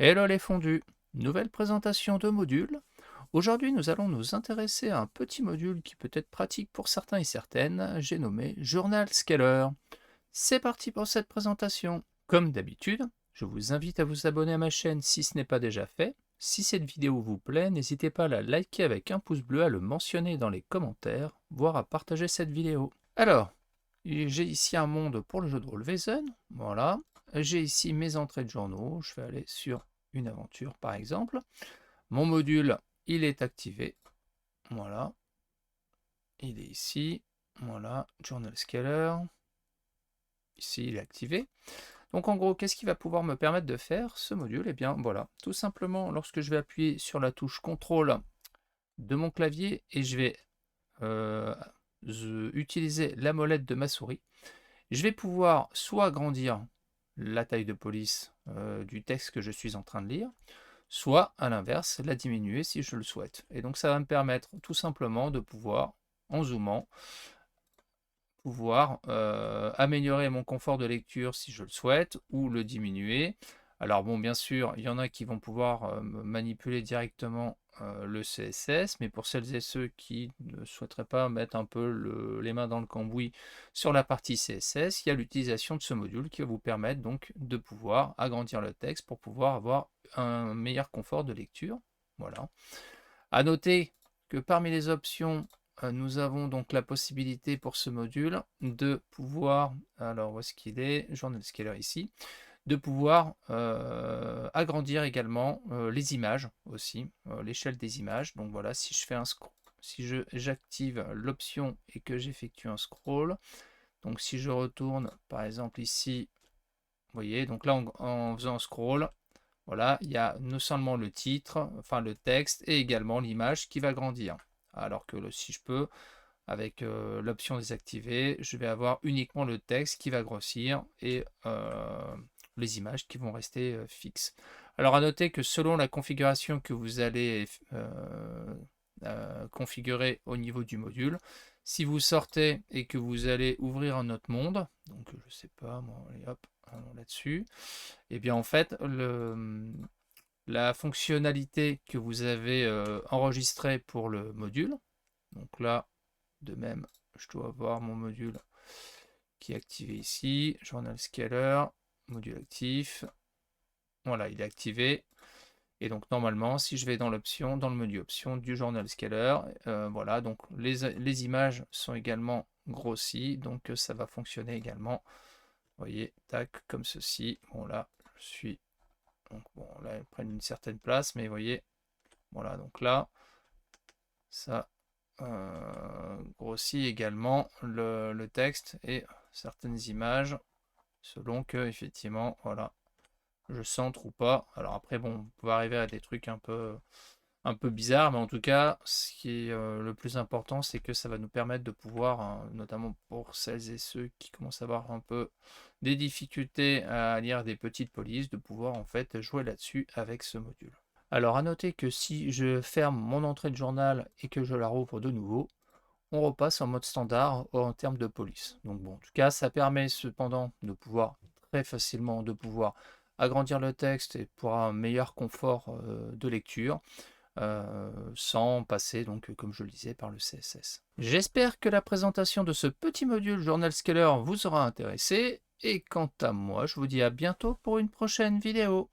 Hello les fondus, nouvelle présentation de module. Aujourd'hui nous allons nous intéresser à un petit module qui peut être pratique pour certains et certaines, j'ai nommé Journal Scaler. C'est parti pour cette présentation. Comme d'habitude, je vous invite à vous abonner à ma chaîne si ce n'est pas déjà fait. Si cette vidéo vous plaît, n'hésitez pas à la liker avec un pouce bleu, à le mentionner dans les commentaires, voire à partager cette vidéo. Alors, j'ai ici un monde pour le jeu de rôle Vezzen, voilà. J'ai ici mes entrées de journaux, je vais aller sur une aventure par exemple. Mon module, il est activé, voilà. Il est ici, voilà, Journal Scaler. Ici, il est activé. Donc en gros, qu'est-ce qui va pouvoir me permettre de faire ce module? Eh bien voilà, tout simplement lorsque je vais appuyer sur la touche CTRL de mon clavier et je vais euh, utiliser la molette de ma souris, je vais pouvoir soit agrandir la taille de police du texte que je suis en train de lire, soit à l'inverse, la diminuer si je le souhaite. Et donc ça va me permettre tout simplement de pouvoir, en zoomant, améliorer mon confort de lecture si je le souhaite, ou le diminuer. Alors bon, bien sûr, il y en a qui vont pouvoir manipuler directement le CSS, mais pour celles et ceux qui ne souhaiteraient pas mettre un peu les mains dans le cambouis sur la partie CSS, il y a l'utilisation de ce module qui va vous permettre donc de pouvoir agrandir le texte pour pouvoir avoir un meilleur confort de lecture. Voilà. À noter que parmi les options, nous avons donc la possibilité pour ce module de pouvoir, alors où est-ce qu'il est? Journal Scaler ici, de pouvoir agrandir également les images aussi, l'échelle des images. Donc voilà, si je fais un scroll, si j'active l'option et que j'effectue un scroll, donc si je retourne par exemple ici, vous voyez, donc là en faisant un scroll, voilà, il y a non seulement le titre, enfin le texte et également l'image qui va grandir. Alors que si je peux, avec l'option désactivée, je vais avoir uniquement le texte qui va grossir et les images qui vont rester fixes. Alors à noter que selon la configuration que vous allez configurer au niveau du module, si vous sortez et que vous allez ouvrir un autre monde, donc je sais pas, moi, allez hop, allons là-dessus, et bien en fait, la fonctionnalité que vous avez enregistrée pour le module, donc là, de même, je dois avoir mon module qui est activé ici, Journal Scaler, module actif, voilà, il est activé. Et donc normalement, si je vais dans l'option, dans le menu option du Journal Scaler, voilà, donc les images sont également grossies, donc ça va fonctionner également. Vous voyez, tac, comme ceci. Bon là, je suis. Donc bon, là, elles prennent une certaine place, mais vous voyez, voilà, donc là, ça grossit également le texte et certaines images selon que, effectivement, voilà, je centre ou pas. Alors après, bon, on peut arriver à des trucs un peu bizarres, mais en tout cas, ce qui est le plus important, c'est que ça va nous permettre de pouvoir, notamment pour celles et ceux qui commencent à avoir un peu des difficultés à lire des petites polices, de pouvoir en fait jouer là-dessus avec ce module. Alors à noter que si je ferme mon entrée de journal et que je la rouvre de nouveau, on repasse en mode standard en termes de police. Donc bon, en tout cas, ça permet cependant de pouvoir très facilement agrandir le texte et pour un meilleur confort de lecture. Sans passer donc comme je le disais par le CSS. J'espère que la présentation de ce petit module Journal Scaler vous aura intéressé et quant à moi je vous dis à bientôt pour une prochaine vidéo.